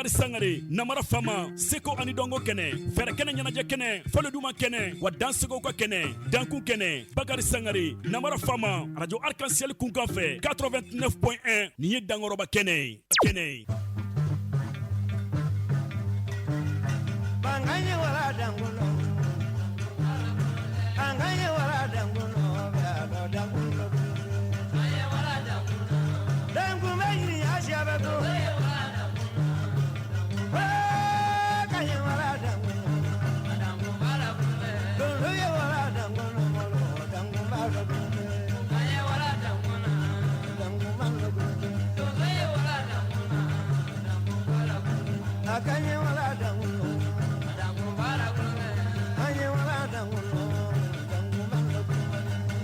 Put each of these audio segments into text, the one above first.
Bakari Sangare Namara Fama Seko Anidongo Kene Fere Kene Nyanaje Kene Fole Duma Kene Wa Dansego Kwa Kene Danku Kene Bakari Sangare Namara Fama Radio Arc-en-Ciel Kunkafe 89.1 Niye Dangoroba Kene Kene Banganye wala dangulo Banganye wala dangulo dangulo Banganye wala dangulo Dangu meji ashabato Banganye wala dangulo Banganye wala dangulo Dangu mala kunde Banganye wala dangulo Dangu mala kunde Banganye wala dangulo Dangu mala kunde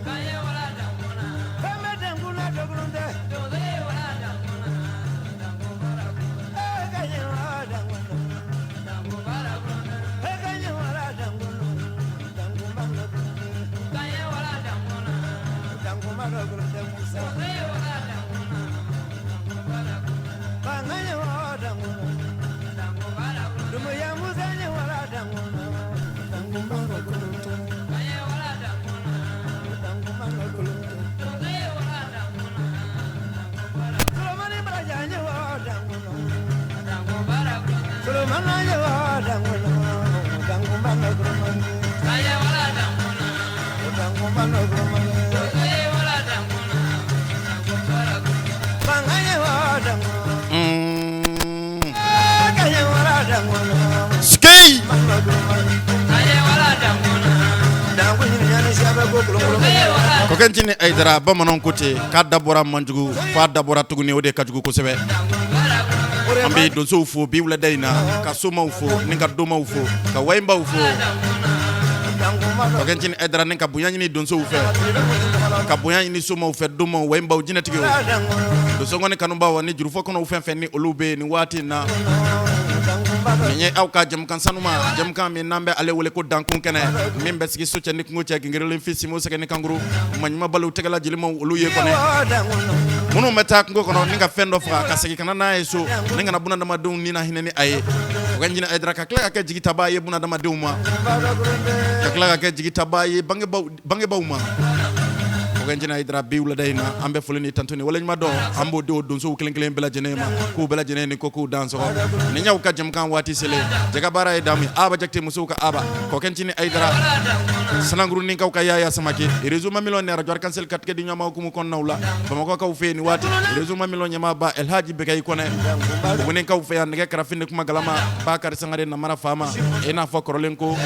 Banganye wala dangulo Dangu mala kunde Banganye wala dangulo Ski Kokentini Aidara Bamanon Kote Kadabora Manjugu Fadabora Tuguni Ode Kajugu Kosebe Ambi Donso Ufo Biwla Daina Kasoma Ufo Ninka Doma Ufo Kawaimba Ufo Kokentini Aidara Ninka Buyani Donso Ufo Kabuyani Soma Ufo Doma Waimba Ujinatigo Dosongone Kanumba Wani Jurufo Kono Ufenfeni Olube Ni Wati na Nye auka jamkan sanuma jamkan mi nambe ale wole ko dankun kene min besigi soche nik ngoche ngirelin fisi mo seke ni kanguru manyuma balu tegala jilimo oluye kone munu meta ngo kono ninga fendo fra kasegi kana na eso ninga na buna dama dum nina hineni aye ganjina Aidara kakla ka jigita baye buna dama duma kakla ka jigita baye bange bawuma ganjina Aidara biwla dayna ambe fulini tantoni wala nyma do ambo do donso kelen bela jenema ku bela jeneni ko ku danso ni nyaw ka jam kan wati sele jaga bara e dami aba jakte musuka aba ko kencini Aidara sanangru ni kaw ka yaya samake rezo ma millionnaire jor cancel kat ke di nyama ko mu kon nawla bama ko kaw feni wati rezo ma million nyama ba El Hadji Bekay kone ko ni kaw fe yande kara finne kuma galama Bakari Sangare na mara fama ena fo korolenko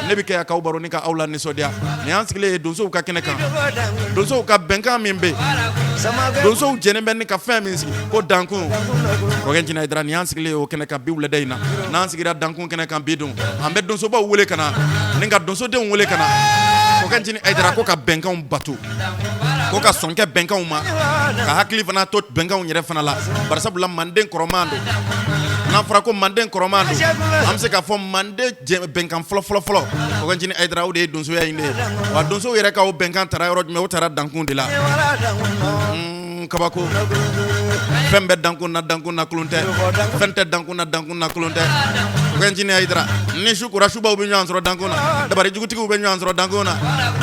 nebi ke kaw baro ni ka awla ni sodia ni ansikle donso ka keneka so ka benka mimbe donso jene ben ka famisi ko dankun ko genjina Aidara ni ansikle o kene ka biwle dayna na ansigira dankun kene ka bidun ambe donso ba wole kana ninga donso de wole kana ko genjina Aidara ko ka benka batu ko ka sonke benka ma ka hakli fana tot benka nyere fana la barsabula manden koromando na fara ko manden koromando amse ka fo mande benkan flo ko ganjini Aidara o de donso ya inde wa donso yere ka o benkan tara yoro me o tara dankun de la kabako fembe dankun na klunte fente dankun na klunte ko ganjini Aidara ni shukura shuba ubi nyansro dankuna dabari jugutiku ubi nyansro dankuna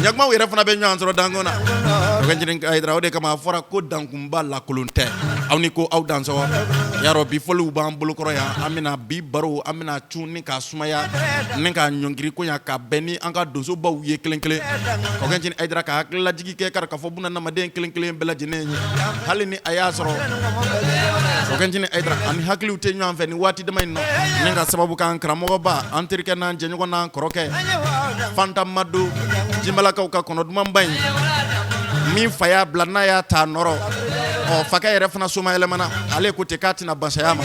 nyagma yere fana be nyansro dankuna ko ganjini Aidara o de kama fara ko dankun ba la klunte awni ko aw danso yaro bi folu ba mbulu koro ya amina bi baro amina chuni ka sumaya ninka nyongiri ko ya ka beni anka donso ba wiye kelen ko ganjini Aidara ka hakla jigi ke kar ka fo buna na maden kelen bela jinenyi halini ayasro ko ganjini Aidara ani hakli ute nyan feni wati de mayno ninga sababu kan kramo ba antirke nan jenyo ko nan koroke fanta madu jimbala ka kono dum mbay mi faya blana ya ta noro o faka yere fana suma elemana ale ko te katina basayama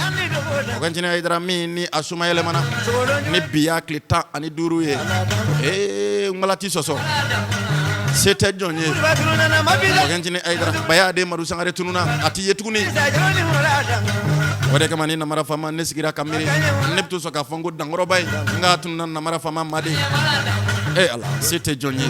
ko ganjini Aidara mi ni asuma elemana ni biya klita ani duruye ngalati soso c'était jonye ko ganjini Aidara baya de maru sangare tununa ati yetukuni wode kamani na mara fama nesigira kamiri neptu soka fongo dangoro bay nga tununa na mara fama made ala c'était jonye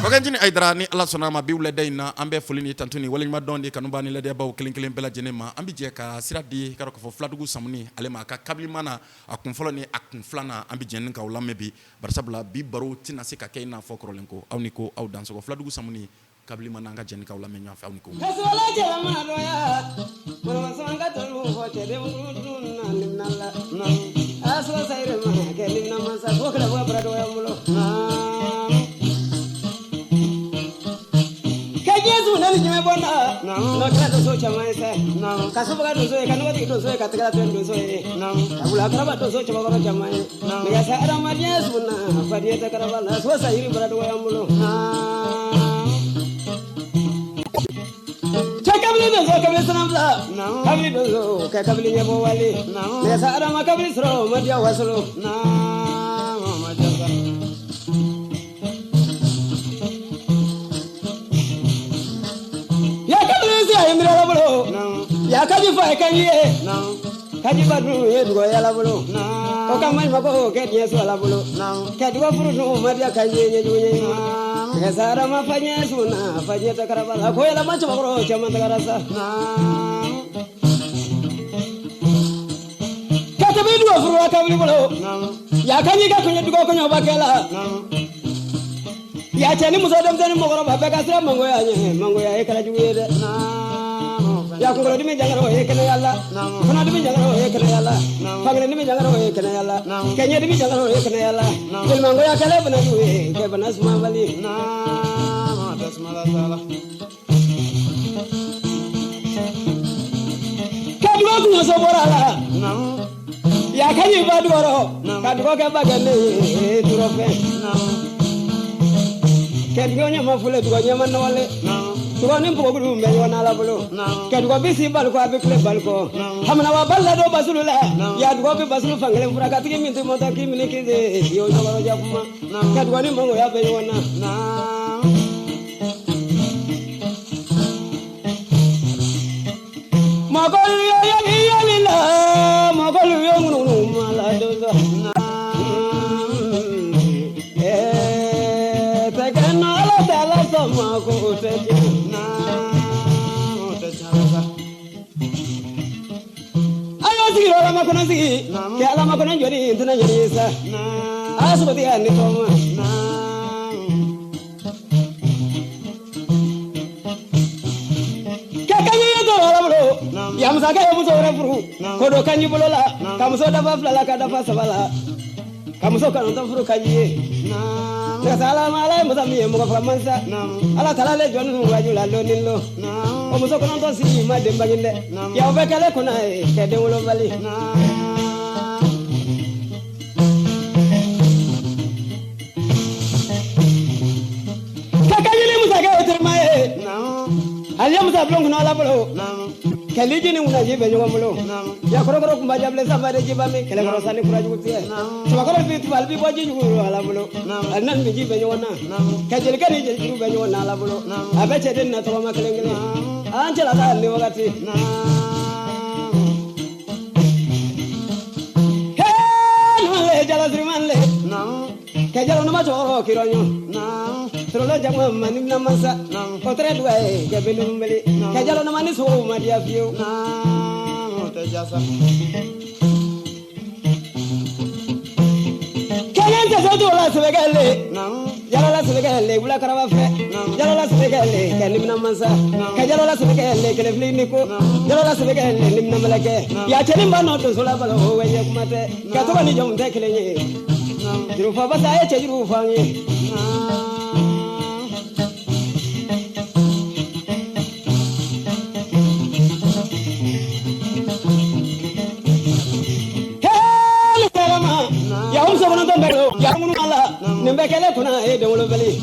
Wakajini aidra ni ala sona ma biwle dayna ambe fulini tantuni walima dondi kanuba ni lede baw kelen bela jenema ambi je ka siradi karo ko fladugu samuni alema ka kablimana akun foloni akun flana ambi jenin ka wala mebi barsabla bi baro tina se ka kayna fokrolenko awniko aw danso ko fladugu samuni kablimana nga jenin ka wala menyo fa awniko kasola jela ma doya mo sanga tolu ho tede mudun nalla aso sayre ma kelim na masa bokla bo brado ya mulo nani jime bona no kana doso chama ese kasubuga doso kana wati doso katika tendo doso abula karaba doso chama koro chama ya sa ara maria suna fadiya takaraba la so sa yiri barado ya mulo chakabli doso kabli sanamla kabli doso ka kabli nyabo wali ya sa ara ma kabli sro madia waslo ya kaji fa kaji kaji badu ye dugo ya la bolo o kamai mako ke nye so la bolo ke dugo furu no madia kaji nye nye ke sara ma fanya suna fanya takaraba la ko ya ma chama ro chama takarasa ka tabi dugo furu ka bili bolo ya kaji ka kunye dugo kunyo bakela ya chani musodam tani mogoro ba ka sira mango ya e kala juwede ya ko dimi jangaro e kana yalla fana dimi jangaro e kana yalla fagre dimi jangaro e kana yalla kenya dimi jangaro e kana yalla il mango ya kala bana duwe ke bana suma bali ma tasmala sala kadwa ku so borala ya kanyi badwaro kadwa ke bagane turofe kadwa nya mafule dugo nya manwale tuwa ni mpogo du me yona la bolo kadwa bisi balko abikle balko hamna wa balla do basulula ya dugo bi basulu fangale furaka tigi minti mota ki miniki de yo jogoro japuma kadwa ni mongo ya be yona magol yo ya lila magol yo ngunu mala do mako tejina tejaba ayo sigi wala makona sigi ke ala makona jori intana jori sa asubati ani toma ke kanyi to wala bro ya musaka ya muso wala furu kodo kanyi bolola kamuso dafa flala ka dafa sabala kamuso kana to furu kanyi Assalamu alaikum muzami muga framansa ala talale jonu wajula lonilo o muso kono to si ma demba nginde ya obekale kuna ke de wolo bali kakayile musaka otermae aliya musa blongo na la bolo kaliji ni una jibe nywa mulo ya korokoro kumbaja ble sabare jibami kele koro sani kuraju kutie sama koro bitu balbi boji nyuru ala mulo anan mi jibe nywa na kajel kani jel jiru be nywa na ala mulo abeche den na to ma kelengele anjela da ni wakati he jala srimanle kajalo na majoro kironyo Trolo jama mani na masa kotre duai ke belum beli kajalo na mani so ma dia view te jasa kaya ta so do la sebegale jalo la sebegale bula karawa fe jalo la sebegale ke lim na masa kajalo la sebegale ke lefli niko jalo la sebegale lim na malake ya cheni mbano to so la balo wenye kumate ka to ni jom te kelenye jiru fa basa e jiru fa ngi Nembekele kuna de wolo beli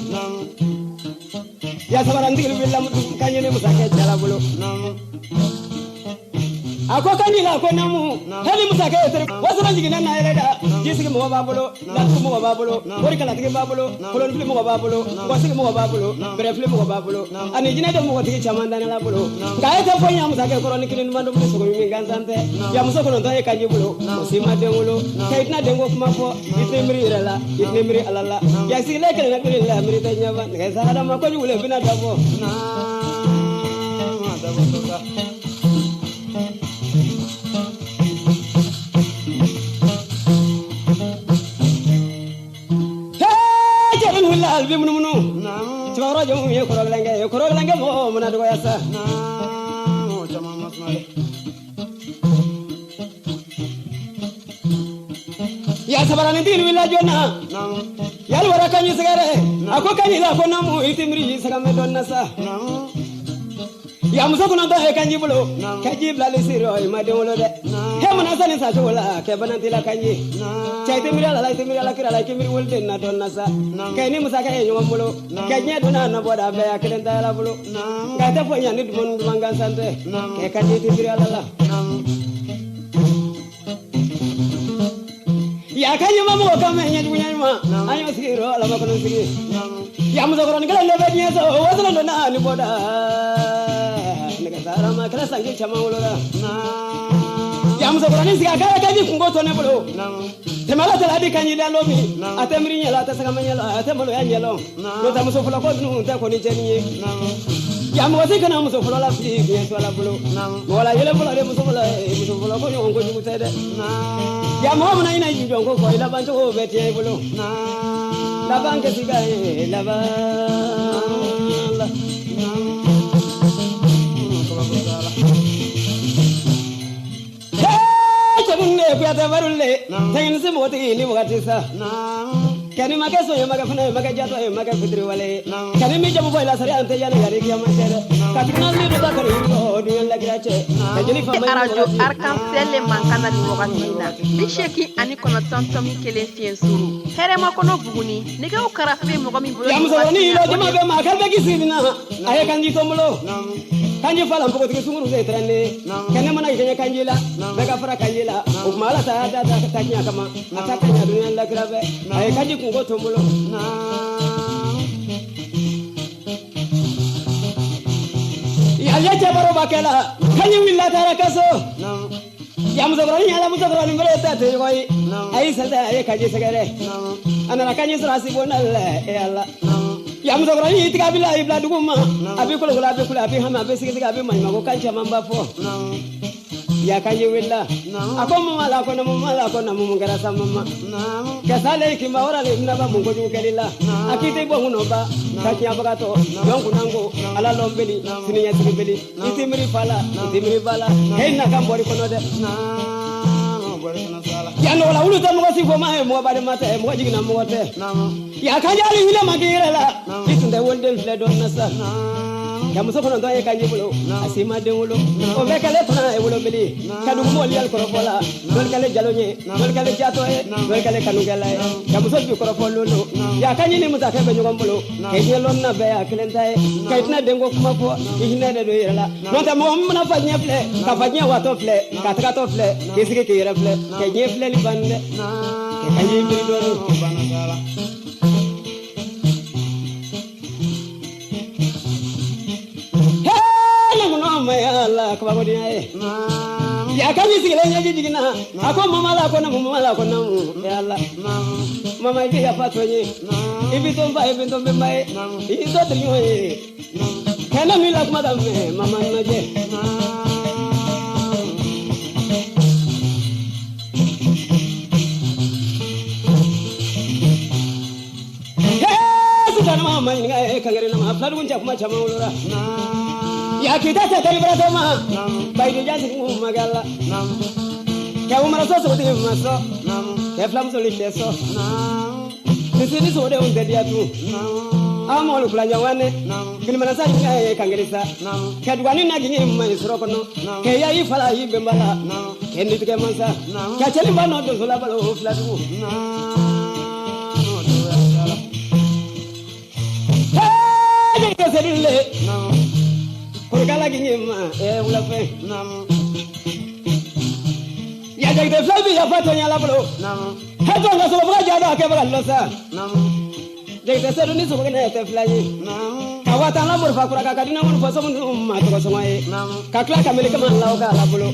ya sabaran digil bilam kanyene musake jala bulu ako kanila ko namu hali musake tere wasana jigina na ereda jisigi mo babolo la mo babolo wori kala tigi babolo kolon fili mo babolo wasigi mo babolo bere fili mo babolo ani jina do mo tigi chamanda na labolo ngaye te fo nyam musake koroni kinin mando mo so mi ganzante ya musako no taye kanji bulo musima dengulo kayitna dengo kuma fo itnemri rala itnemri alala ya sile kele na kele la mri tanya ba ngai sara ma ko jule bina dabo na dabo ka albi munu chawra jom ye koroglange mo muna do yasa mo jama masmale ya sabarani din willa jona yal wara kanyi sagare ako kanyi la ko namu itimri sagame don nasa ya muso kuna to e kanyi bulo kanyi blale siro e madewolo de he mona sani sa chola ke bananti la kanyi chaite mira la kira la kimiri wolde na don nasa ke ni musa ka e nyom bulo ke nye dona na boda be akelen ta la bulo ga te fo nyani dum manga sante ke kanyi tibiri la ya kanyi mamu ka me nyi dunya ma ayo siro la ba kono sigi ya muso kono ngala le be nyeso wasala dona ni boda Sarama kala sangi chama ulora ya muso korani siga kala kaji kungo to ne bolo temala tala di kanyi da lomi atemri nyela ta saka manyela atemolo ya nyelo no ta muso fulo ko nu ta ko ni jeni ya mo se kana muso fulo la fi bi so la bolo wala yele fulo de muso fulo ko nyongo ju tede ya mo na ina ju jongo ko ila banjo ko beti bolo la banke siga la ba kuyata barulle tengin se moti ni wakati sa kani makeso ya magafuna magajato ya magafidri wale kani mi jabu boy la sari ante yana gari kiya mantere katina li do bakari ko duyan la grache kajini fama radio arc-en-ciel le mankana ni wakati na bisheki ani kono tontomi kelen fien suru here ma kono buguni ni ka ukara fe mo mi bolo ya musoni lo jama be ma kalbe kisibina aye kanji tomulo kanji fala mpoko tiki sunguru ze trende kene mana kenya kanji la bega fara kanji la ukmala ta tanya kama ataka nya dunia la grave ay kanji kungo tomulo ya leche baro bakela kanji willa tara kaso ya muzabrani ala muzabrani mbere tate koy ay sada ay kanji sagare ana kanji surasi bonalla e alla ya muzabrani itika bila ibla duguma abi kula abi hama abi sigiga abi mai mago kancha mamba fo ya kanyi willa ako mala ko na mungara samama kasale kimawara le naba mungo jukelila akite bo huno ba kanya bagato yongu nango ala lombeli sininya sibeli itimri bala heina kambori kono de ya no la ulu tamu si fo ma mo ba de mata mo jigina mo te ya kanjali wila magire la itunde wonde fle don nasa ya muso kono do e kanji bulo asima de wulo o be kale fana e wulo beli kadu mo li al korofola dol kale jalonye dol kale jato e dol kale kanu gala ya muso bi korofolo lo ya kanji ni musa ke be nyogom bulo ke nyelon na be aklenta e kaytna dengo kuma fo ihne de do yela no ta mo na fa nyefle ka fa nya wato fle ka ta to fle ke sike ke yera fle ke nyefle li bande ke kanji bi do no bana sala Allah kwa bodi nae ya kanyi sigile nyaji jigina ako mama la ko na ya Allah mama ibi ya patwenye ibi tomba mbae izo triyoe kana mila kuma da mama naje kana mama inga kangere na mafladu kunja kuma chama ulura ya kita tadi bersama bayi dia sing magala kau merasa seperti masuk ya flam sulit leso di sini sudah untuk dia tu amol belanja wane kini merasa kayak kangerisa kedua ni nagi ni main surokono kayak i fala i bembala kendi tu kemansa kaceli bano tu sulah balu flatu hey dia sedile Kurkala gini ma ulafe jadi de flabi ya fato nya la bolo hato nga so bra jado ke bra losa jadi de sedu ni so bra te flaji kawata la mur fa kura ka dina mun fa so mun ma to so mai ka kla ka mele ka man la ka la bolo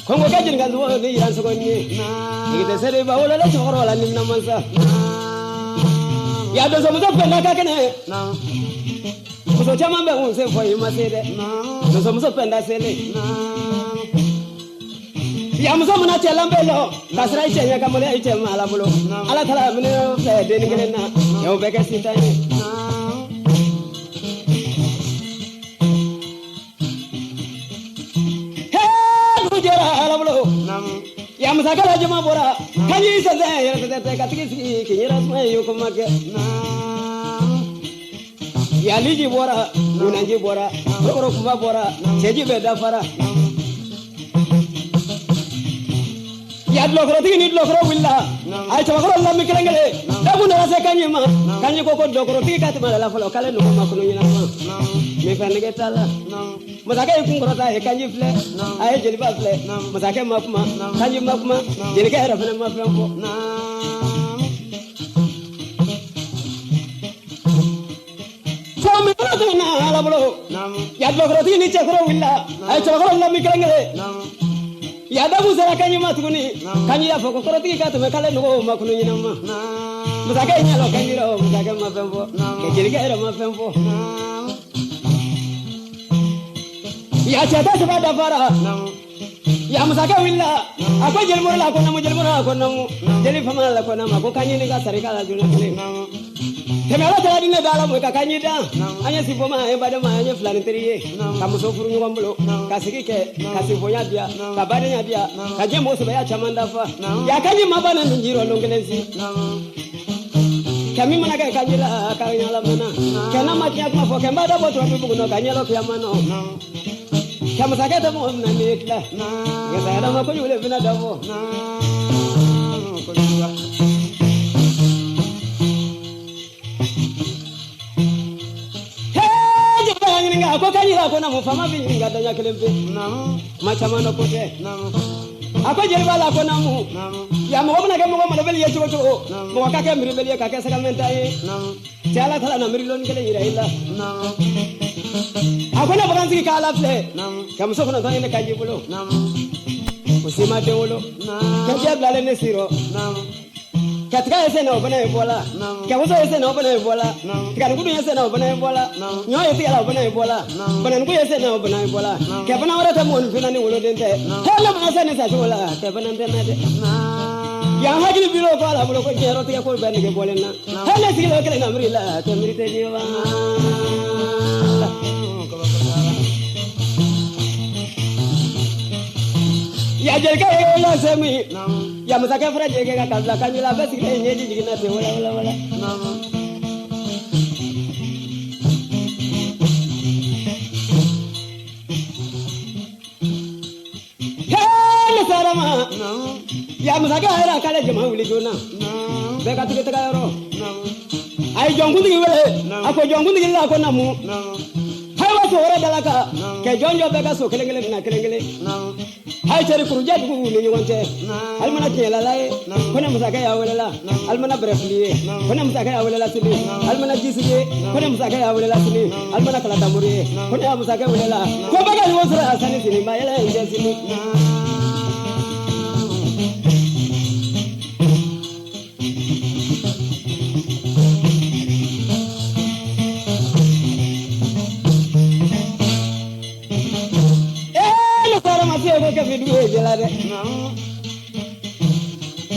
kongo ka jin gandu ni ran so ko ni jadi de sedu ba wala la choro wala ni na mansa ya do so mo so penda ka kene so chama be un se foi ma se de do so mo so penda se le ya muso muna ce lambe lo kasra ice ya kamole ice mala bulo ala tala mine fe de ni gelena yo be ka sitani he bujera ala bulo ya musa kala jama bora kanyi se de ya te ka tiki ki yera ma yo ko make ya liji bora unanji bora ro kuma bora seji be da fara ya lokro tigi ni lokro willa ay chama ko la mi krengale dabu na se kanyima kanyi ko ko lokro tigi kat ma la falo kale no ma ko nyina ma mi fa nege tala masake ku ngoro ta e kanyi fle ay jeli ba fle masake ma kuma kanyi ma kuma jeli ka era fle ma fle ko so mi ko na la bolo ya lokro tigi ni che ko willa ay chama ko la mi krengale ya dabu sera kanyi matuguni kanyi ya foko koroti ka to kale no makunu nyina ma musaka nya lo kanyi ro musaka ma fembo ke jiri ka era ma fembo ya chata seba da fara ya musaka willa ako jeli murla ko namu jeli murla ko namu jeli fama la ko namu ko kanyi ni ka sarika la juna kale kemela tala dine dala mo ka kanyi da anya sifo ma e bade ma anya fulani teriye ka muso furu nyugo mbolo ka sikike ka sifo ya dia ka bade nya dia ka je mo so ya chamanda fa ya kanyi ma bana njiro longelensi kami mana ka kanyi la ka nyala mana kana ma tia kuma fo kemba da boto bi bugo no kanyi lo kya mano kama saketa mo na nikla ga da ma ko yule bina da bo ko juwa nga ko kanyi ko na mufama bi nga danya kelembe machama no kote ako jeri bala ko na mu ya mo na ke mo mo beli yeto to mo ka ke mi beli ka ke saka menta yi tala tala na mi lon kele ira illa ako na baganzi ka la fle kam so ko na tani ka jibulo usima de wolo ka jabla le nesiro katika ese na obana ebola kabuzo ese na obana ebola kanukudu ese na obana ebola nyo ese la obana ebola bana nuku ese na obana ebola kabana wara tamu nfina ni wolo dente hele masa ni sa chola kabana ndena de ya hajili bilo ko ala bulo ko jero tiya ko bani ke bolena hele sigilo kele na mrila to mrite niwa ya jerka ya semi ya musaka fara jege ka kabla kamila basi ke nyeji jigina te wala hele sarama ya musaka era kale jama wuli jona be ka tuke taka yoro ay jongundi wele ako jongundi la ko namu haywa so wora dalaka ke jonjo be ka so kelengele na kelengele hay tari kurja dugu ni wonte almana kela lay kone musaka ya wala almana brefliye kone musaka ya wala sini almana jisiye kone musaka ya wala sini almana kala tamuri kone musaka wala ko baga ni wosra asani sini ma yala inje sini ke video jelade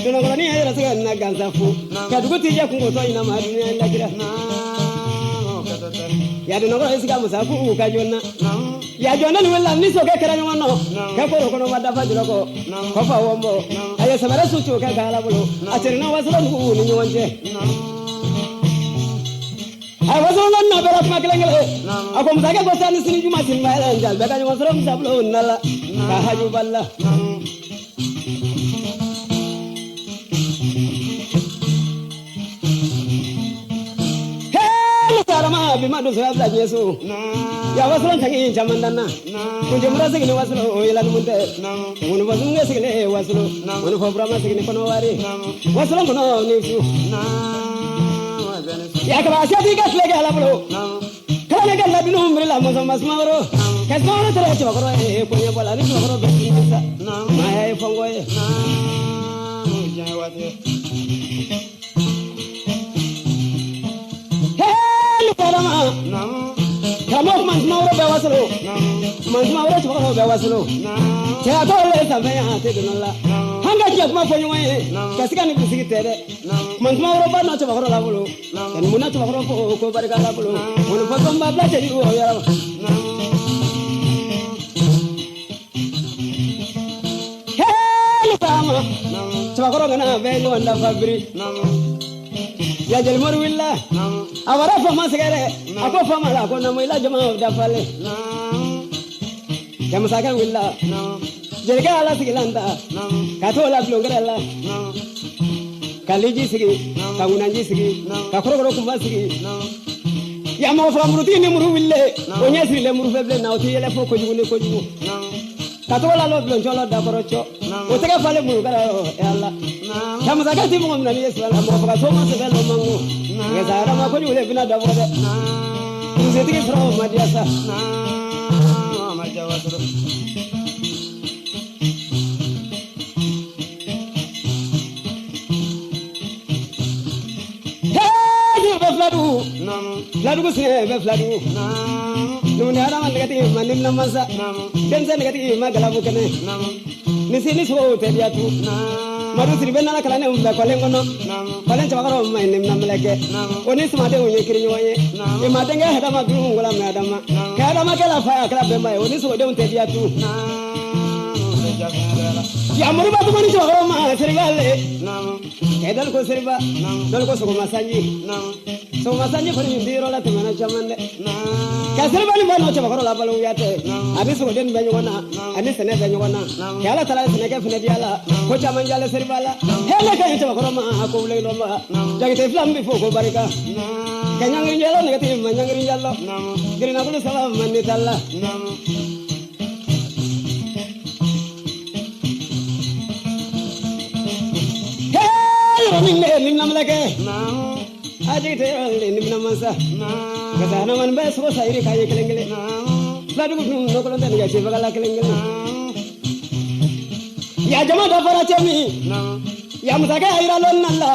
dono ko ni era sega na ganza fu ka dugu tije kungo to ina ma dunia ndagira ya dono ko esiga musa ku ka jonna ya jonna ni wala ni so ke kera nyono ka ko ko no wada fa jilo ko fa wombo ayo sabara su chu ka gala bulo atiri na wasro ku ni nyonje ay wasro na bera ma kelengele ako musa ke ko tan sini juma sin ma ala njal be ka wasro musa bulo nala ka haju balla he sarama bi ma do so abla jesu ya waslo tangi jamandana kunje mura sigini waslo ilan munte mun wasunge sigini waslo mun fobrama sigini kono wari waslo kono nisu ya ka asati gas lege ala bro kala ga la dinu umrila mo masmaro kasmaro tere chokro e konya bola ni chokro bekinsa maya e fongoye jawate hey karama kamo masmaro be waslo masmaro chokro be waslo che atole samaya te dunala hanga je kuma fonyo e kasika ni bisiki tere masmaro ba no chokro la bolo kan muna chokro ko barika la bolo mun fa tomba bla te o ya Cuma gana belu anda fabri. Ya jelmur willa. Awara fama segere. Aku fama lah. Aku nama illa jema udah fale. Jam sakan willa. Jelga ala sigilanta. Kato ala blogger ala. Kaliji sigi. Kamunanji sigi. Kakoro kumba sigi. Ya mau fama ruti ni muru wille. Onya sigi le muru feble na uti ele fo kojugu. Katola lo blon jolo da borocho otega fale mu gara yalla kama zakati mu ngomna ni yesu ala mo fa so ma se lo mangu ngeza ma ko ni le bina da bode nze tike fro ma dia sa ma jawa so hey be fladu fladu ko se be fladu nuni ada man negati manim namasa dense negati magala bukane nisini so tediatu madu siribena la kala ne umba kolengo no kolen chawakaro manim namleke oni smade unye kirinyo wanye e madenge hada magru ngola me adama kada makela fa kala bemba oni so de tediatu ya muruba to mani chawakaro ma sirigale edal ko siriba dal ko so masanji so masanji ko ni biro la temana chamande kasir bani bano chaba koro la balu yate abi so den banyo wana ani sene banyo wana kala tala sene ke fene diala ko chama jale seribala hele ka chaba koro ma ko le no ma jagite flam bi foko barika kanyangri jalo negatif manyangri jalo girina bulu salam mani talla hey ni namlake ajite ni namasa kasana man be so sairi kaye kelengele ladu no ko nden ya tiba kala kelengele ya jama da fara chemi ya musaka ira lon nalla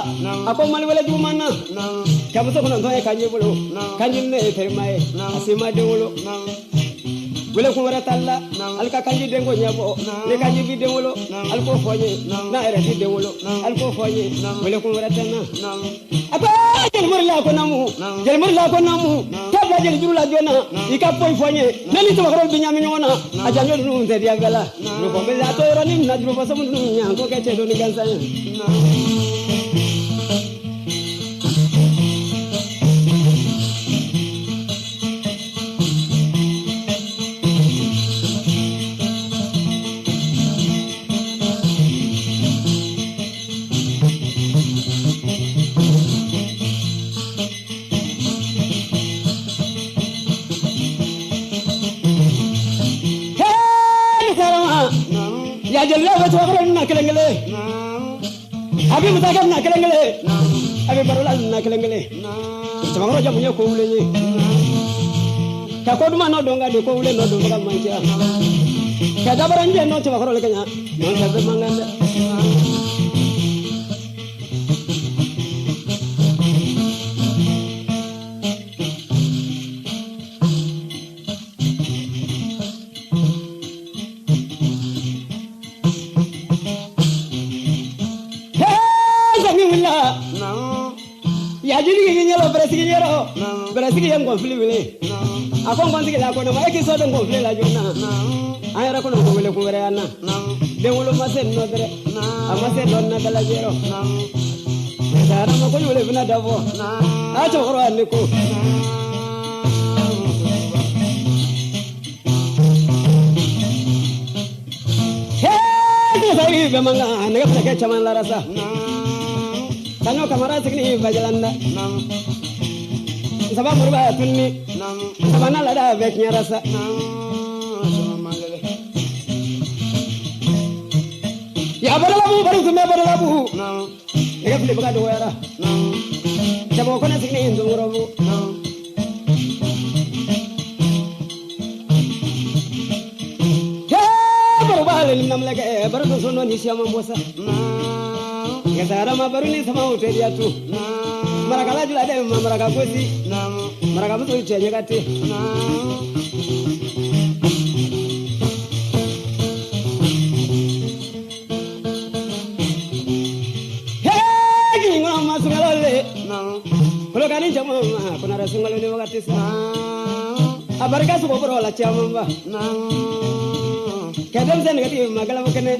ako mal wala jumana kamu so kono toy kanje bolo kanjin ne termae asima de wolo wala ko wara talla alka kanji dengo nyabo le kanji bi de wolo alko foye na era di de wolo alko foye wala ko wara tanna apa jelmur la ko namu tabla jel jurula jona ikapoy foye nani to ko binyami nyona ajanyo dum te dia gala no ko be la to roni na dum fa samu dum nya ko ke te do ni gansa ya jalla wa tawakkalna na kelengele abi mutakan na kelengele abi barula na kelengele sama roja punya ko ule ni ka ko duma no donga de ko ule no do ga mancha ka dabaran je no tawak ro le kanya non ka be manganda ya jini ni nyelo berasigi yang konflik wile akon konflik la kono ma eki so den konflik la jona ayara kono ko wile ko were ana de wolo masen no dere amase don na dala jero dara ma ko wile bina davo a to horo an ko he sai be manga ne ka chaman la rasa Kano kamara sikni bajalanda Saba murba tunni saba na la da vek nyarasa ya baralabu baru kume baralabu ega fili baga do yara jabo kona signi ndungorobu baru balen namleke baru sono ni siama bosa ya sara ma baru ni sama hotel ya tu marakala jula de maraka gosi maraka mutu chenye kati hey ngoma masungalole kulo kani jama kuna rasungalole wakati sa abarika su boboro la chama kadam sen ngati magala makane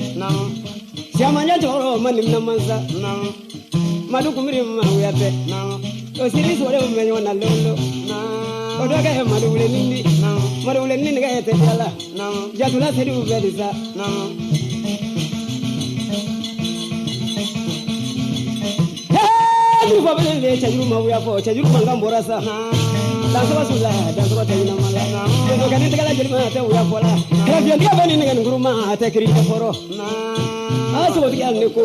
siama nya joro manim namanza madu kumiri mawiyate o siri sore menyo na lolo o doga he madu wule nindi ga ete dala jatula seri u bedisa ni ko bele le chajuru mawiya fo chajuru manga borasa danso basula danso batayina mala do ga nindi gala jelma ta uya fola kala biya bani ngi nguruma ta kiri ta foro aso boti anne ko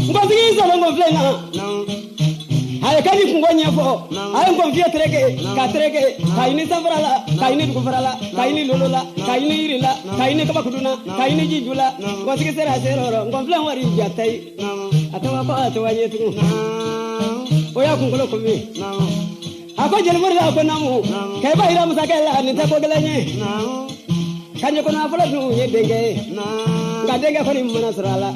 ngombi zo ngomflenga ay kani kungonya fo ay ngomfie treke ka treke kaini safarala kaini dufarala kaini lolola kaini irila kaini kabakuduna kaini jijula ngosike sera seroro ngomflen wari jatai atawa ko atawa yetu oya kungolo komi ako jelmurla ko namu kay bayira musakela ni tako gelenye kanye ko na folo nu yedenge ngadenge ko ni mana surala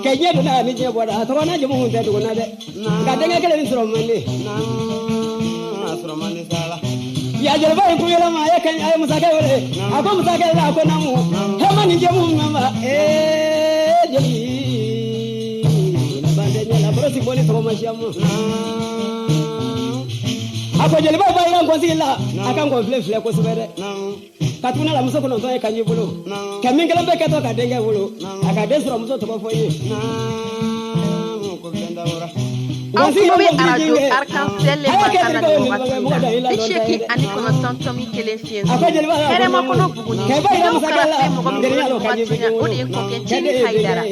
kenye dona ni je boda to na je mu hunde do na de ngadenge kele ni suro mande sala ya je ba ku yela ma ya kan ay musaka wele ako musaka la ko namu he mani je mu mama jeli na bande ni la brosi boni to ma shamu ako jeli ba ba ira ngozi la akan go fle ko subere katuna la muso kono to e kanyi bulu kamingela be keto ka denge bulu aka desro muso to ko foyi ko benda ora Ankume arajo arc-en-ciel le makana ni wakati Bisheki ani kono tantomi kele fienzo Here makono buguni Ino karafe mogomi bulu matunya Odi eko kenchini haidara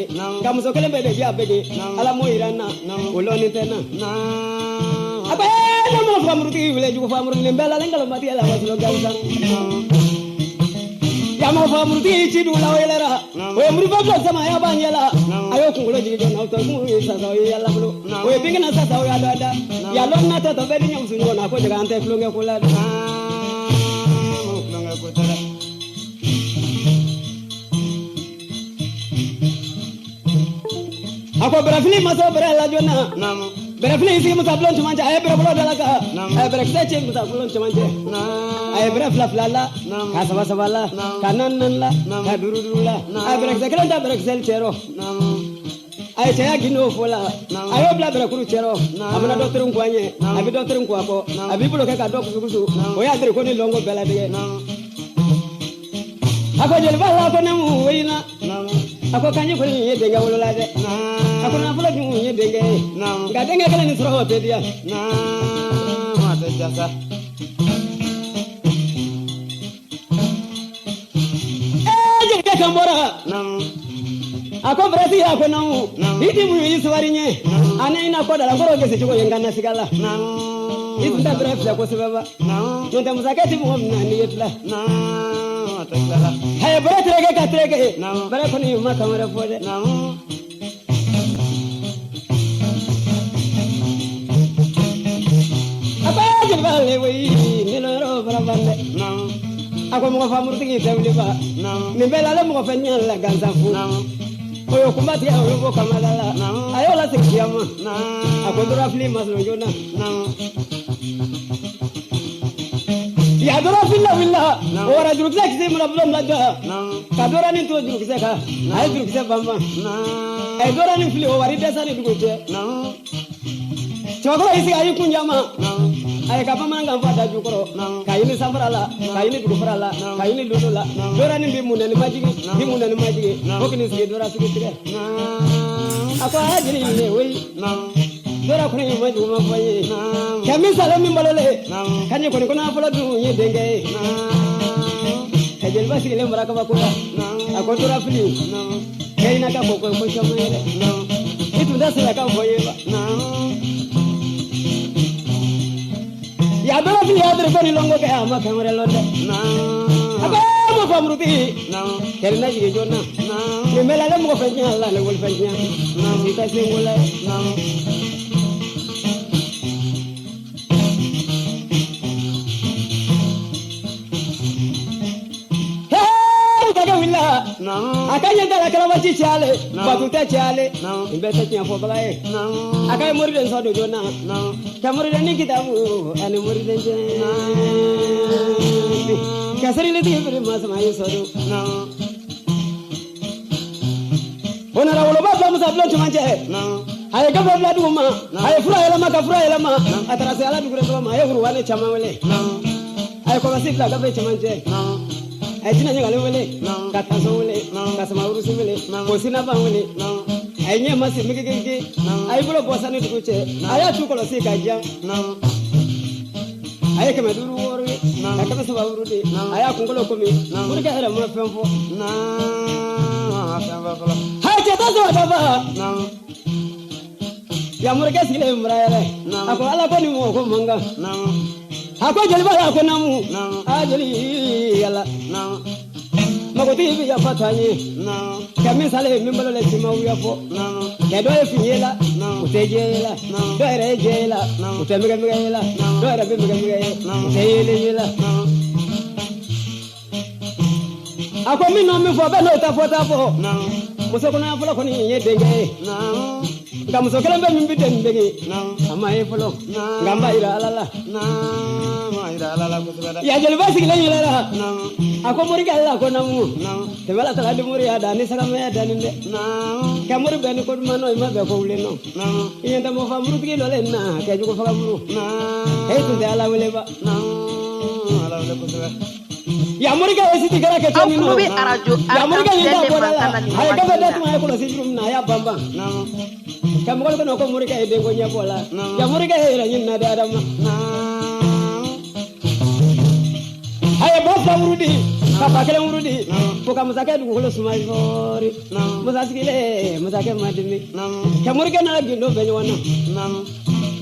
Kamuso kele mbede vya bege Ala muirana Uloni tena Apa eno mo famuruti vile juko famuruti Mbela lengalo mati ala wasilo gauza Yama famuruti chidu la oyelera Oye mrifa sama ya banyela Ayo kungulo jijo na utomu Sasa oye yala bulu Oye pingina sasa oye adada Yalo na tato bedi nyamsungo na koje gante flunge kulada Flunge kutara Ako berafili maso berela jona berafili isi musa blon chumanja ay beraflo dalaka ay berakseche musa blon chumanja ay berafla flala kasaba sabala kananla kadurudula ay beraksekela da beraksel chero ay chaya gino fola ay obla berakuru chero amana docteur nkwanye abi docteur nkwako abi bulo ka docteur kusu oya dire ko ni longo bela dige ako jelba la ko namu wina ako kanyi ko ni yedenge wolola de ako na fula ni yedenge ga denge kala ni soro te dia ma te jasa je kambora ako brasi ako namu iti mu yiswarinye ana ina ko dala ngoro gese chiko yengana sigala izinda bref ya ko sebaba nonta musakati mu mna ni yetla hey bare trege ka trege bare ko ni ma kamera fode apa jibale wi ni loro barabande ako mo famurti ki tawli ba ni bela le mo fanya la ganzafu oyo kumbati ya ulo kamalala ayo la sikiyama ako dura fili maslo jona ya dora filla willa ora jurukse kise mula blom laga ka dora ni to jurukse ka ay jurukse bamba ay dora ni fili o wari desa ni dugote chokolo isi ayi kunjama ay ka pama ngam fada jukoro kayini sambrala kayini dugofarala kayini lulula dora ni bimuna ni majigi okini sigi dora sigi tire ako ajini ne we dora kuni ma juma faye kami salami balale kanye kuni kuna fala du ye denge kajel basile maraka bakula akotura fili kaina ka ko shamere itu ndasela ka faye ba ya dora fili ya dora bani longo ka ama kamere londe mo famruti kerna jige jonna ni melale mo fenya Allah le wol fenya sita singula akanya dala kala wati chale batuta chale imbeta nya fo balaye akay muriden so do jonna ka muriden ni kitabu ani muriden je kasari le di bari mas ma yeso do ona ra wolo ba ba musa blon chumanje ay ka ba bladu ma ay fura yela ma atara se ala du gure so ma ay furu wale chama wele ay ko basif la ka be chumanje ay tina nyale wele ka taso wele ka sama urusi wele ko sina ba wele ay nyema si migege ay bulo bosani dukuche ay atu ko si ka ja ay ka meduru worwe ka ka so ba urudi ay akungolo ko mi muri ka era mo femfo hay je taso baba ya muri ka sile murayere ako ala ko ni mo ko manga ako jeli ba ko namu ajeli yala magoti bi ya fatani kami sale mimbalo le timawu ya fo ke do e finyela utejela do ere jela utemega mega do ere be mega uteyele yela ako mi no mi fo be no ta fo muso kuna fo ko ni yedenge ngam so kala be mi bidenge ama e fo ngamba ira alala ya jeli basi le yela ako muri kala ko namu te bala tala di muri ada ni saka me ada ni de ka muri be ni ko mano ma be ko wule no yenda mo fa muri ki lole na ka ju ko fa muru hey tu de ala wele ba ala wele ko ya muri ka esi tigara ke tani no ya muri ka yenda ko la ay ka be dat ma ko la sijum na ya bamba ka mo ko no ko muri ka e de ko nya bola ya muri ka e ra nyin na de adama ay bo fa murudi papa kele murudi ko kam zakay du ko sumay fori musaskile musake madimi ka muri ka na gindo be wona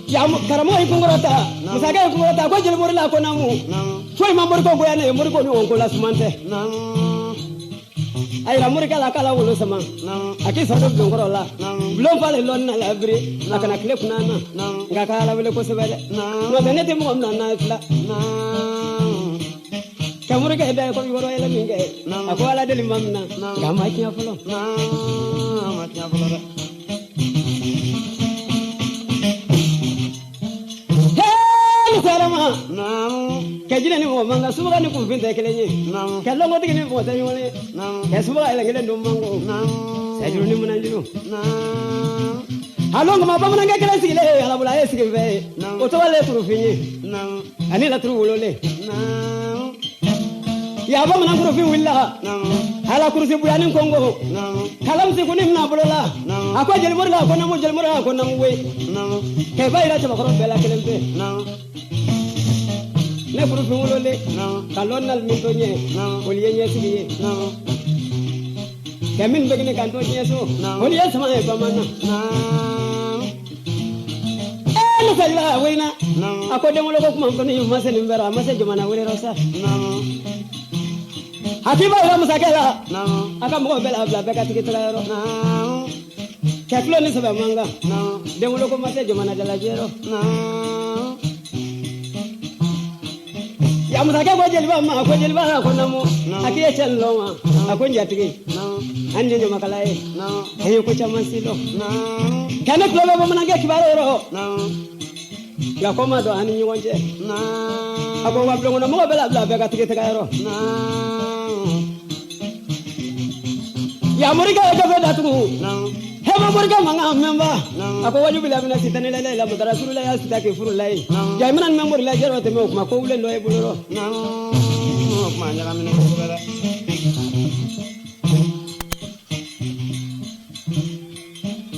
ya karamo ay kungorota musake kungorota ko jël muri la ko namu foy ma muri ko go yana muri ko ni on ko la sumante ay ra muri kala kala wolo sama aki so do ngorola blon fale lon na labri nakana klep nana ngaka la wele ko sebele no benete mo na na fla kamuri ka heda ko yoro ele minge ako ala deli mamna gama kiya fulo hey sarama kajina ni mo manga suba ni ko finta kelenye kallo ngoti ni mo tan yole ke suba ele ngele ndum mango sajuru ni munanjiro alongo mabamuna ngekele sigile ala bula esigive otowale turufinyi ani la turu wolole ya ba mana kuro fi willa ala kursi buyani kongo kalam si kunim na bolola ako jeli morga ko namu jeli morga ko namu we ke bayira ta bakoro bela kelembe ne kuro fi wolole kalonal min to nye oliye nye sigiye kemin begini kan to nye so oliye sama e bamana no fella wena ako demolo ko kuma ko ni mase ni mbera mase jomana wele rosa akiba ila musakela aka mo bela bla beka tikitala ro keklo ni sebe manga demolo ko mase jomana dala jero ya musake ko jeli ba ma ko jeli ba ko namo akiye chello ma ako njatigi andi nyo makalae ayo ko chamasilo kana kloba ba manange kibaro ro ya ko ma do ani nyonje ako wa blongo mo bela bla beka tikitala ro ya murika ya gabe datu hema murika manga memba ako waju bila mina sitane la la mudara rasulullah ya sitake furu lai ya minan memori la jero te me kuma ko wule ndo e buloro kuma nyala mina ko bela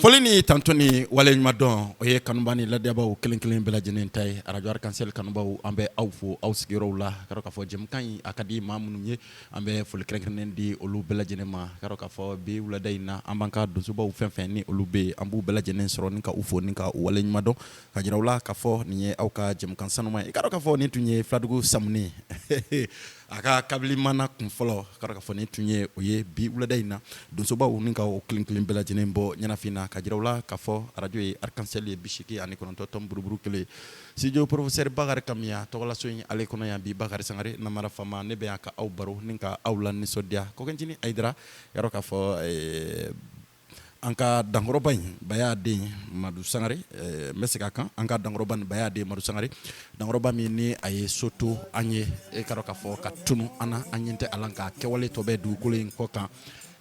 foli ni tantoni wale ɲumadɔn o ye kanubani ladiyabaw kelen kelen bɛɛ lajɛlen ta ye radio arc-en-ciel kanubaw an bɛ aw fo aw sigiyɔrɔw la k'a k'a fɔ jɛmukan in a ka di maa minnu ye an bɛ foli kɛrɛnkɛrɛnnen di olu bɛɛ lajɛlen ma k'a k'a fɔ bi wulada in na an b'an ka donsobaw fɛn fɛn ni olu bɛ an b'u bɛɛ lajɛlen sɔrɔ ni ka u fo ni ka u wale ɲumadɔn ka jira u la k'a fɔ nin ye aw ka jɛmukan sanuma ye k'a k'a fɔ nin tun ye Filadugu Samuni a ka kabilimana kun fɔlɔ k'a k'a fɔ nin tun ye o ye bi wulada in na donsobaw ni ka o kelen kelen bɛɛ lajɛlen bɔ ɲɛnafin na ka jira u la k'a fɔ radio ye arc-en-ciel ye 89 buruburu kelen studio professeur Bakari Kamiya tɔgɔlaso in ale kɔnɔ yan bi Bakari Sangare namara fama ne bɛ yan ka aw baro ni ka aw la nisɔndiya Kɔkɛntini Ayidara yɔrɔ k'a fɔ an ka dankɔrɔba in Baya den Madu Sangare n bɛ segin a kan an ka dankɔrɔba in Baya den Madu Sangare dankɔrɔba min ni a ye so to an ye e ka dɔn k'a fɔ ka tunu an na an ɲɛ tɛ a la ka kɛwale tɔ bɛ dugukolo in kɔ kan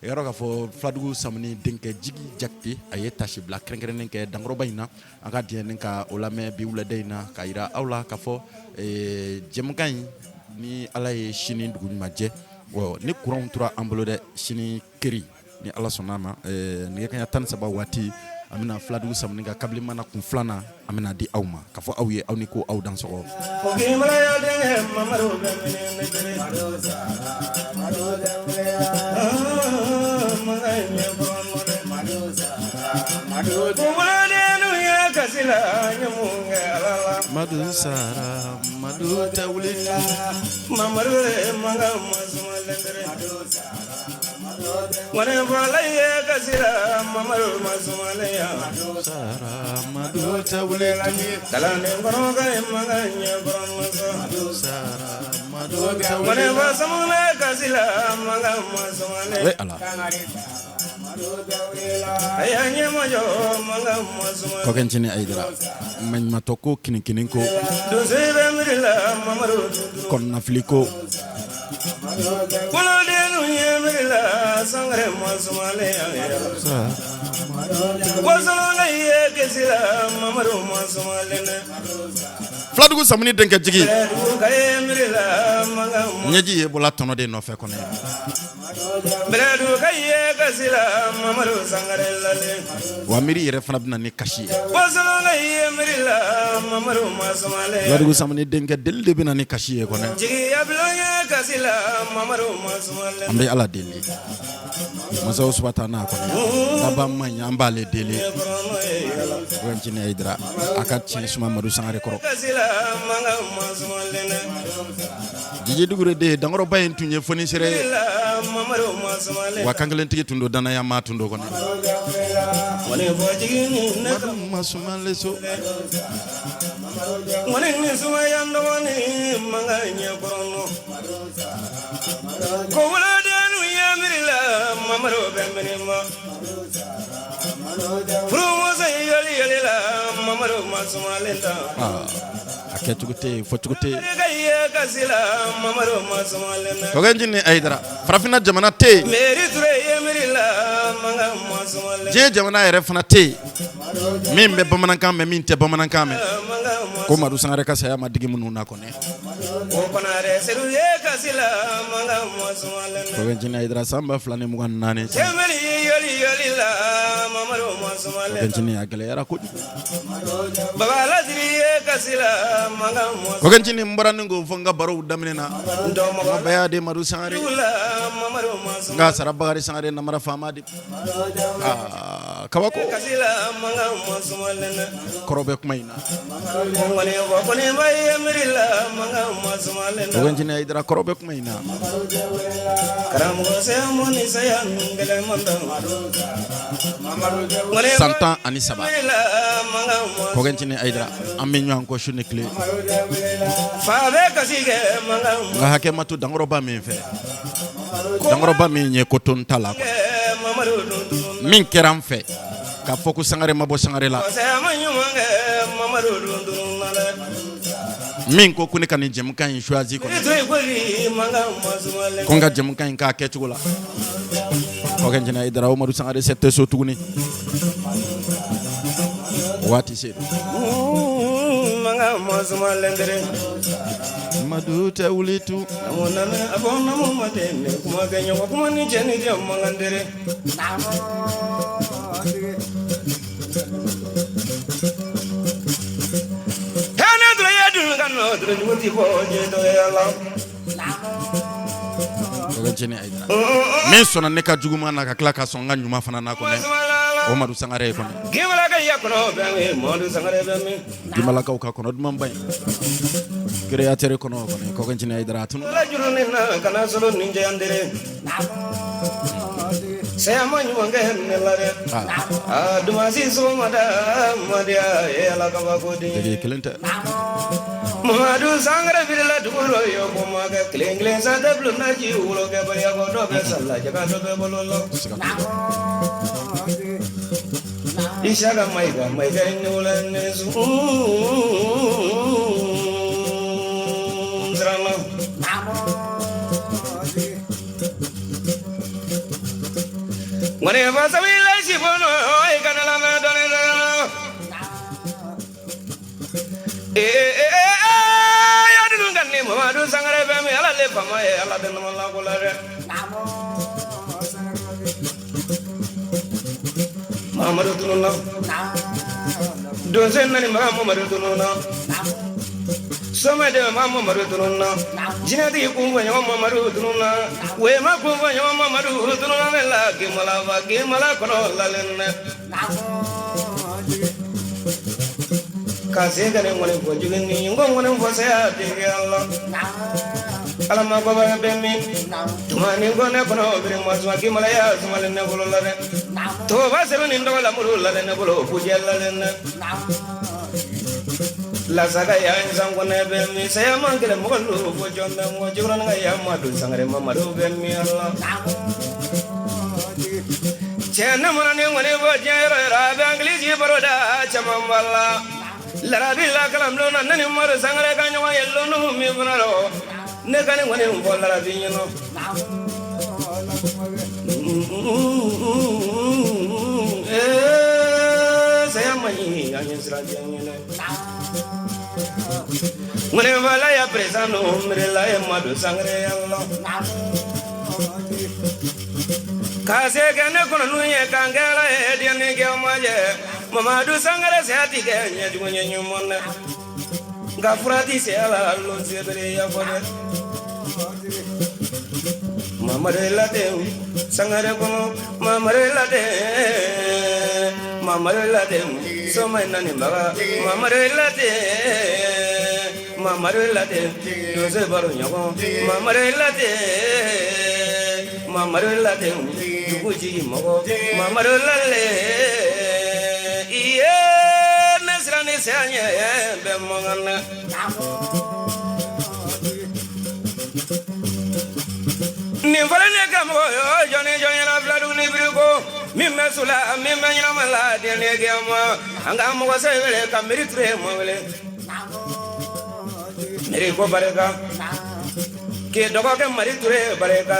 yɔrɔ k'a fɔ Filadugu Samuni denkɛ Jigi Jakite a ye tasi bila kɛrɛnkɛrɛnnen kɛ dankɔrɔba in na an ka diɲɛ ni ka o lamɛn bi wulada in na ka yira aw la k'a fɔ jɛmukan in ni Ala ye sini dugu ɲuman jɛ ni courant tora an bolo dɛ sini keri ni Ala sɔnna a ma nɛgɛ kanɲɛ 13 waati an bɛna Filadugu Samuni ka kabilimana kun filanan an bɛna di aw ma k'a fɔ aw ye aw ni ko aw dansɔgɔ Madu Sara Madu Tawuli Mamaru Manga Mazumale Whatever ye Kasira Mamaru Mazumale Sara Madu Tawuli Kalane Baroga Maganya Madu Sara Madu Tawuli Whatever Samule Kasila Manga Mazumale Kɔkɛntini Ayidara maɲumatɔ ko kinikini ko kɔnɔnafili ko Filadugu Samuni denkɛ Jigi ɲɛji ye bɔla tɔnɔden nɔfɛ kɔnɔ wa miiri yɛrɛ fana bɛna ni kasi ye Filadugu Samuni denkɛ deli de bɛna ni kasi ye kɔnɔ an bɛ Ala deli masaw subata n'a kɔnɔ daba man ɲi an b'ale deli Kɔkɛntini Ayidara a ka tiɲɛ suma Madu Sangare kɔrɔ Jiji Dugure de dankɔrɔba in tun ye fonisere wa kankelentigi tun don danaya maa tun don kɔnɔ Madu Masumale so a kɛcogo tɛ fɔcogo tɛ Kɔkɛntini Ayidara farafinna jamana tɛ diɲɛ jamana yɛrɛ fana tɛ min bɛ bamanankan mɛn min tɛ bamanankan mɛn ko Madu Sangare ka saya ma digi minnu na kɔnɔ Kɔkɛntini Ayidara san 2024 Kɔkɛntini a gɛlɛyara kojugu Kɔkɛntini n bɔra ni ko fɔ n ka barow daminɛ na n ka Baya den Madu Sangare n ka Sara Bakari Sangare namara faama de kabako kɔrɔ bɛ kuma in na Kɔkɛntini Ayidara kɔrɔ bɛ kuma in na san 13 Kɔkɛntini Ayidara an bɛ ɲɔgɔn kɔ su ni tile nka hakɛ ma to dankɔrɔba min fɛ dankɔrɔba min ye koton ta la min kɛra an fɛ k'a fɔ ko Sangare ma bɔ Sangare la min ko ne ka nin jɛmukan in choisi kɔnɔ ko n ka jɛmukan in k'a kɛcogo la Kɔkɛntini Ayidara o Madu Sangare se tɛ so tuguni waati se Madu tɛ wuli tu min sɔnna ne ka juguman na ka tila ka sɔn n ka ɲuman fana na kɔnɔ o Madu Sangare ye kɔnɔ Gimalakaw ka kɔnɔ duman ba in créateur kɔnɔ kɔnɔ Kɔkɔjini Ayidara tunu kelen tɛ Madu Sangare virila duguro yo bomaga kling sa de bluna ji ulo ke bariya go do be sala jaga do be bololo ishaga maiga nula nezu zrala ngone va sabila si bono ay kanala me donela Madu Sangare bemi ala le fama e ala de no la ko la re Mamadu tununa do sen nani Mamadu tununa Some de Mamadu tununa jinati ku wanyo Mamadu tununa we ma ku wanyo Mamadu tununa la ke mala kono la lenne Kasi gane ngone ko jugeni ngone ko saya tinggal ala ma ko ba bemi tumani ngone kono bire mo swaki malaya sumale ne bolo la re to ba se ni ndo la mulu la ne bolo pujel la ne la saga ya zango ne bemi saya mangele mo lu ko jonda mo jugran nga ya Madu Sangare Mamadu bemi Allah chena monane ngone bo jero ra bangli ji baroda chamambala Larabi la kalam lo na nani Madu Sangare ka nyawa yello no mi bunaro ne kane ngone mbo larabi nyino saya mani anyen sraji nyene ngone wala ya presano mrela ya Madu Sangare Allah kase kene kono nuye kangela e diane ke maje Mamadu Sangare se atike nyeju nyenyu monna gafurati se ala lo sebere ya bode Mamadu lade Sangare kono Mamadu lade so mai nani baga Mamadu lade doze baru nyako Mamadu lade duguji mogo Mamadu lade iye nasrani sanya be mongana ni falane kam yo joni la fladu ni briko mi mesula mi menyna mala de ne gema anga mo se wele kamiri tre mo wele mere ko bareka ke dogo ke mari tre bareka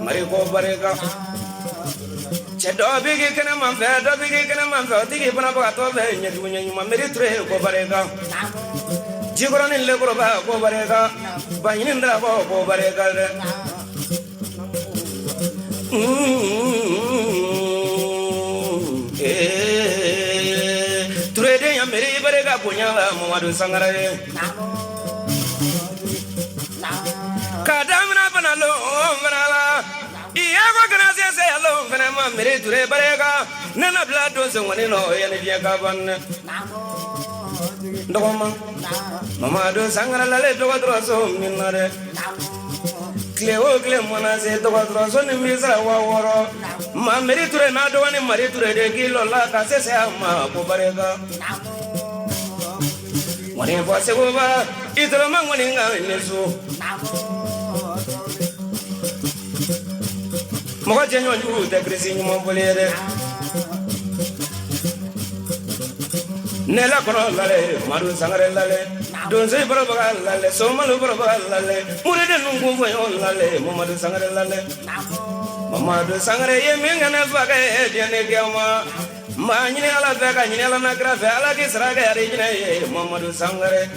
mari ko bareka Chedo bigi kana manfa tigi bana ba to be nyedu nyenyu ma meri tre ko bareka jigoro ni le ko ba ko bareka ba yin ndra ko bareka de tre de ya meri bareka punya la Mamadu Sangare kadamna banalo banala iya ko kana se alo kana ma mere ture bareka nana bla do se ngone no yana dia ka ban ndogoma Mamadu Sangare lale do ko so minare kle mona se do ko so ni misa wa woro ma mere ture na do ni mari ture de kilo la ka se ma ko bareka ngone fo se ko ba itro ma ngone nga nesu Moga jenyo nyu de krisi nyumo bolere Nela kono lale Madu Sangare lale donze boroba lale somalu boroba lale murede nungu voyo lale Mamadu Sangare lale Mamadu Sangare ye mingana faga e diane gema ma nyine ala faga nyine ala nakra fa ala kisra ga re nyine Mamadu Sangare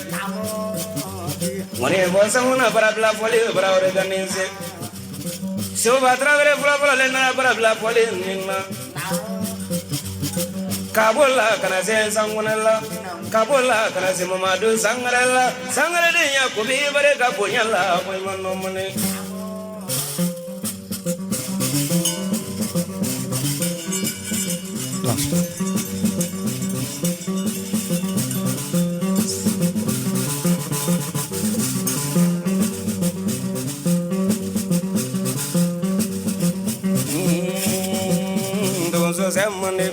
ngone bo sanguna barabla foli barawre ganese so batra vere fula le na barabla foli ninna Kabola kana se sangunala Kabola kana se mamadu sangarala sangare de yakubi bare kapunyala moy manomone dozo semane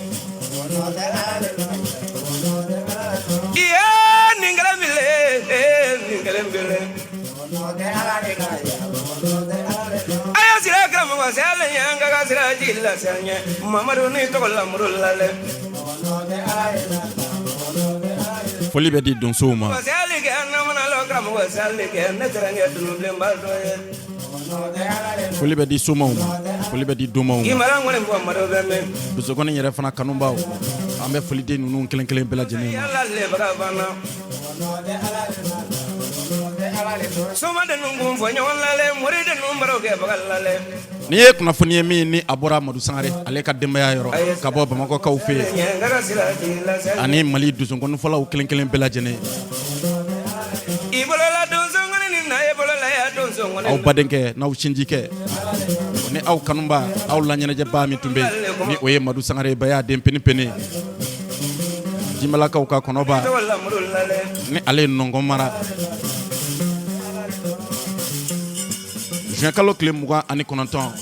Foli bɛ di donsow ma. Foli bɛ di somaw ma. Foli bɛ di domaw ma. Dusukɔni yɛrɛ fana kanubaw an bɛ foli di ninnu kelen kelen bɛɛ lajɛlen ma. Ni ye kunnafoni ye min ni a bɔra Madu Sangare ale ka denbaya yɔrɔ ka bɔ Bamakɔkaw fɛ yen ani Mali dusukɔnifɔlaw kelen kelen bɛɛ lajɛlen. Aw badenkɛ n'aw sinjikɛ ni aw kanuba aw la ɲɛnajɛba min tun bɛ ni o ye Madu Sangare Baya den penipene Jimalakaw ka kɔnɔba ni ale ye nɔngɔn mara juin kalo tile 29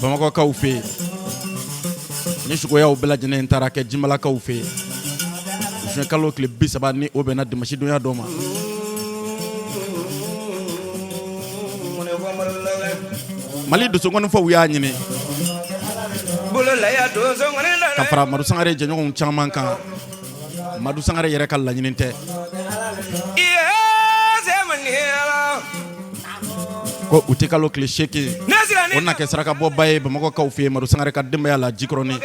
Bamakɔkaw fɛ yen ni suguyaw bɛɛ lajɛlen taara kɛ Jimalakaw fɛ yen juin kalo tile 30 ni o bɛnna dimanche donya dɔ ma. Mali dusukɔnifɔw y'a ɲini ka fara Madu Sangare jɛɲɔgɔnw caman kan. Madu Sangare yɛrɛ ka laɲini tɛ ko u tɛ kalo tile 8 o na kɛ saraka bɔba ye Bamakɔkaw fɛ yen Madu Sangare ka denbaya la Jikɔrɔni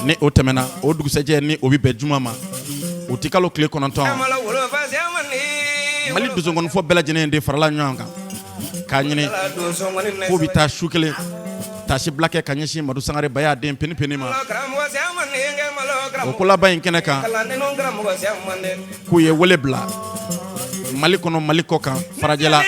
ni o tɛmɛna o dugusɛjɛ ni o bɛ bɛn juma ma u tɛ kalo tile 9 Mali dusukɔnifɔ bɛɛ lajɛlen de farala ɲɔgɔn kan k'a ɲini k'u bɛ taa su kelen tasi bila kɛ ka ɲɛsin Madu Sangare Baya den penipene ma. O ko laban in kɛnɛ kan k'u ye wele bila Mali kɔnɔ Mali kɔ kan farajɛla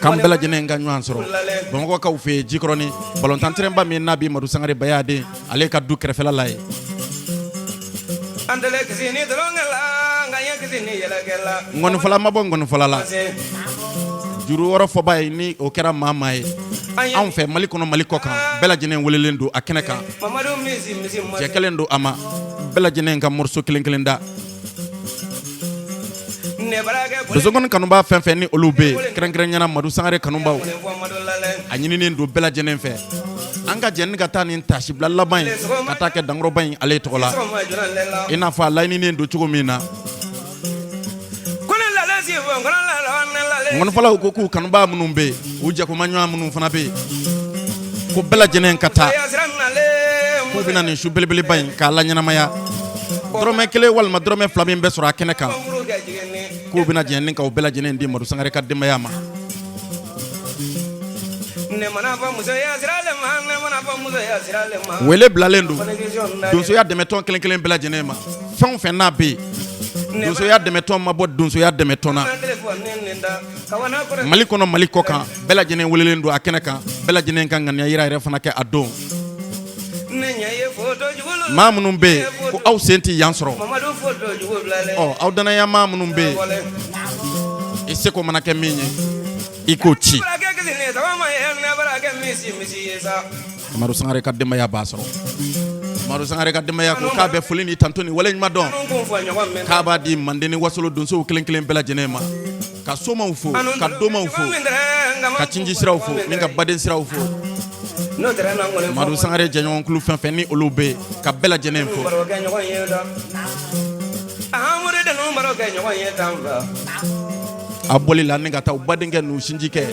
k'an bɛɛ lajɛlen ka ɲɔgɔn sɔrɔ Bamakɔkaw fɛ yen Jikɔrɔni balontan terrain min n'a bi Madu Sangare Baya den ale ka du kɛrɛfɛla la ye. Ngɔnifɔla ma bɔ ngɔnifɔla la juru wɔrɔ fɔba ye ni o kɛra maa ye anw fɛ Mali kɔnɔ Mali kɔ kan bɛɛ lajɛlen welelen don a kɛnɛ kan cɛ kelen don a ma bɛɛ lajɛlen ka morceau kelen kelen da dusukɔni kanuba fɛn fɛn ni olu bɛ kɛrɛnkɛrɛnyana Madu Sangare kanubaw a ɲininen don bɛɛ lajɛlen fɛ an ka jɛni ka taa nin tasibila laban in ka taa kɛ dankɔrɔba in ale tɔgɔ la i n'a fɔ a laɲininen don cogo min na. Ngɔnifɔlaw ko k'u kanuba minnu bɛ yen u jakuma ɲɔgɔn minnu fana bɛ yen ko bɛɛ lajɛlen ka taa k'u bɛna nin su belebeleba in k'a la ɲɛnamaya dɔrɔmɛ 1 walima dɔrɔmɛ 2 min bɛ sɔrɔ a kɛnɛ kan k'u bɛna jɛni ka u bɛɛ lajɛlen di Madu Sangare ka denbaya ma. Wele bilalen don donsoya dɛmɛtɔn kelen kelen bɛɛ lajɛlen ma fɛn o fɛn n'a bɛ yen donsoya dɛmɛtɔn ma bɔ donsoya dɛmɛtɔn na Mali kɔnɔ Mali kɔ kan bɛɛ lajɛlen welelen don a kɛnɛ kan bɛɛ lajɛlen ka ŋaniya yira yɛrɛ fana kɛ a don. Maa minnu bɛ yen ko aw sen tɛ yan sɔrɔ aw danaya maa minnu bɛ yen i seko mana kɛ min ye i k'o ci. Madu Sangare ka denbaya b'a sɔrɔ Madu Sangare ka denbaya ko k'a bɛ foli ni tanto ni waleɲuman dɔn k'a b'a di Mande ni Wasolo donsow kelen kelen bɛɛ lajɛlen ma ka somaw fo ka domaw fo ka cinji siraw fo ni ka baden siraw fo Madu Sangare jɛɲɔgɔnkulu fɛn fɛn ni olu bɛ ka bɛɛ lajɛlen fo. A bɔli la ni ka taa u badenkɛ n'u sinji kɛ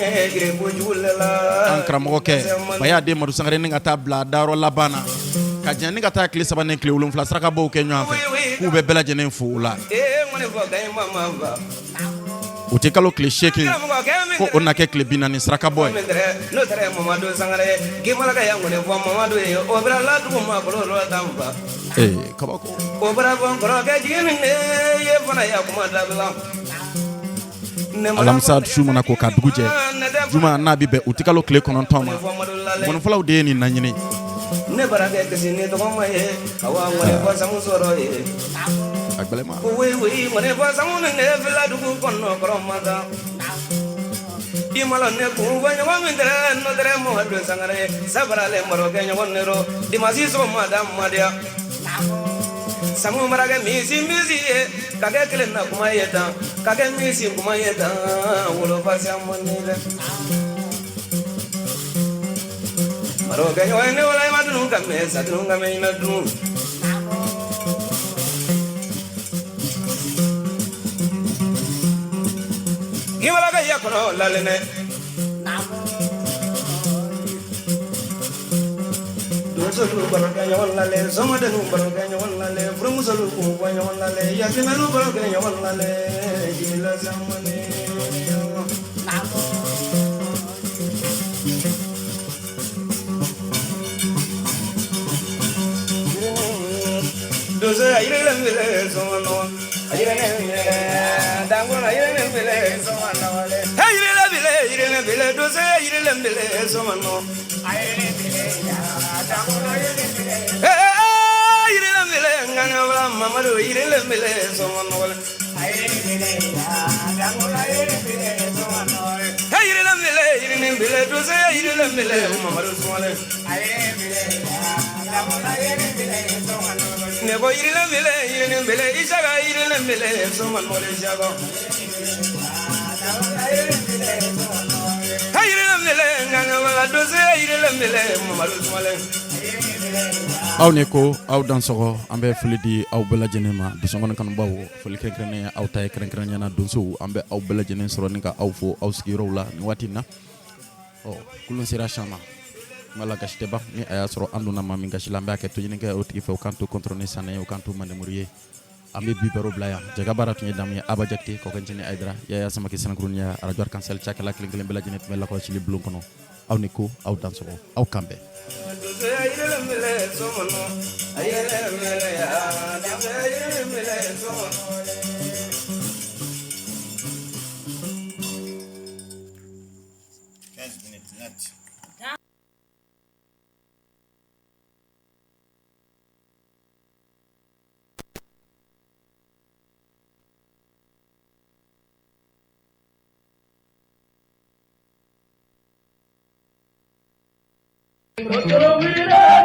an karamɔgɔkɛ Baya den Madu Sangare ni ka taa bila dayɔrɔ laban na ka jɛn ni ka taa tile 3 ni tile 7 sarakabaw kɛ ɲɔgɔn fɛ k'u bɛ bɛɛ lajɛlen fo o la. o tɛ kalo tile 8 ko o na kɛ tile 40 saraka bɔ ye. n'o tɛ Mamadu Sangare Gimala ya ngone fɔ Mamadu ye o bra la dugu ma kolo tamba kabako o bra bon kɔrɔ kɛ jigin ne ye fana ya kuma dabila alamisa su mana ko ka dugu jɛ juma n'a bɛ bɛn o tɛ kalo tile 9 ma mɔnifɔlaw de ye nin naɲini ne barakɛ kisi ni tɔgɔma ye awa ngone fɔ samu sɔrɔ ye a gbɛlɛma oui ngone fɔ samu ne fila dugu kɔnɔ kɔrɔ mata Dimala ne kun wa ɲɔgɔn min tɛ n'o tɛ Mamadu Sangare sabarale maro kɛ ɲɔgɔn nero dimasi sɔgɔma da madiya samu marakɛ misi ye ka kɛ kelen na kuma ye tan ka kɛ misi kuma ye tan wolofa mɔni dɛ maro kɛ ɲɔgɔn ne wala ma dunu ka mɛ sa dunu ka mɛ ɲinɛ dunu Gimala ka ya kɔnɔ lalenɛ Donsolu barokɛ ɲɔgɔn lale somadenu barokɛ ɲɔgɔn lale furumusolu kun bɔ ɲɔgɔn lale yatimɛlu barokɛ ɲɔgɔn lale jigila samane Donso ayirele mbele somano ayirele mbele dangola ayirele mbele somano ayirele mbele donso ayirele mbele somano ayirele mbele dangola ayirele mbele nganga wala Mamadu ayirele mbele somano ayirele mbele dangola ayirele mbele somano ayirele mbele donso ayirele mbele Mamadu somano ayirele mbele dangola ayirele mbele somano Nebo irile mbele isaga irile mbele soman mole jago irile mbele nganga wala doze irile mbele Mamadu Sumale aw ne ko aw dansogo an bɛ foli di aw bɛɛ lajɛlen ma dusukɔnɔ kanubaw foli kɛrɛnkɛrɛnnen aw ta ye kɛrɛnkɛrɛnnen na donsow an bɛ aw bɛɛ lajɛlen sɔrɔ ni ka aw fo aw sigiyɔrɔw la nin waati in na kulun sera chama mala gasi tɛ ban ni a y'a sɔrɔ an donna maa min gasi la an b'a kɛ to ɲini kɛ o tigi fɛ o kan to contrôler sanɛ o kan to mandemuru ye an bɛ bi baro bila yan jaga baara tun ye damu ye Aba Jakite Kɔkɛncini Ayidara Yaya Samake Sanakuruniya radio Arc-en-Ciel cakɛla kelen kelen bɛɛ lajɛlen tun bɛ lakɔlɔsili bulon kɔnɔ aw ni ko aw dansogo aw kan bɛn Toro mira,